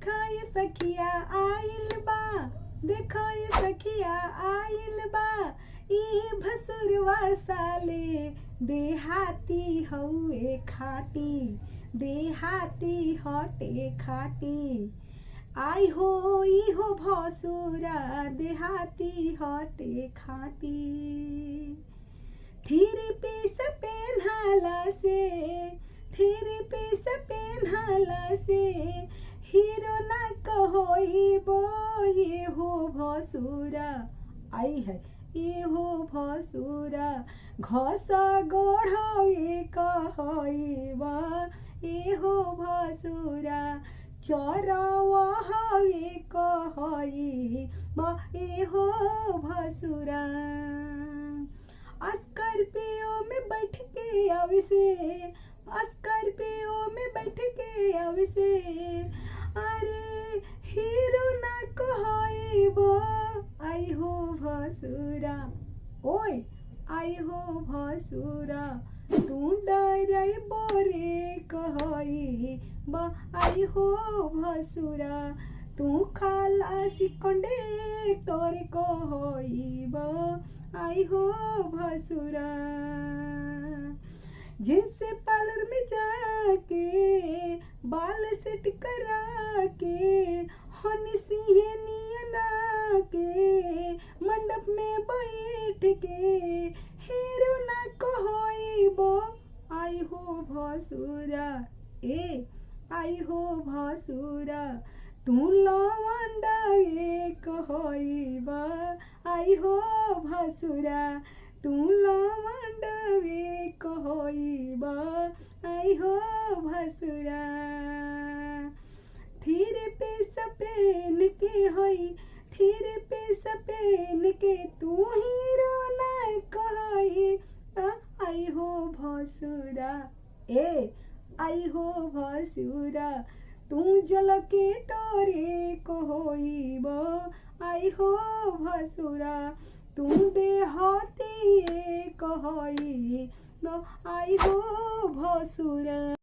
देखा ये सखिया आइल बा, देखा ये सखिया आइल बा, ई भसुरवा साले देहाती हउए खाटी, देहाती हटे खाटी। आई हो ई हो भसुरा देहाती हटे खाटी। थ्री पीस पेन्हाला से, थ्री पीस पेन्हाला से हीरो ना कहोइबो, ये हो भसुरा। आई है ये हो भसुरा घस गोढ़वे कहइबा, ये हो भसुरा चरवा हवे कहइबा, ये हो भसुरा। स्कॉर्पियो में बैठ के आवे से, स्कॉर्पियो में बैठ के आवे से, अरे हीरो ना कहइबो, आई हो भसुरा। ओए आई हो भसुरा तू डरइबो रे कहइबा, आई हो भसुरा तू खलासी कंडक्टर कहइबा, आई हो भसुरा। जींस पार्लर में जाके बाल सेट करा के, हनी सिंहनिया के मंडप में बैठ के हीरो ना कहइबो, आई हो भसुरा। ए आई हो भसुरा तू लवंडवे कहइबा, आई हो भसुरा तू लवंडवे कहइबा, आई हो भसुरा। थ्री पीस पेन के हई, थ्री पीस पेन के तू हीरो ना कहई, आई हो भसुरा। ए आई हो भसुरा तू जल के टोरे कहइबा, आई हो भसुरा तू देहाती कहइबा, आई हो भसुरा।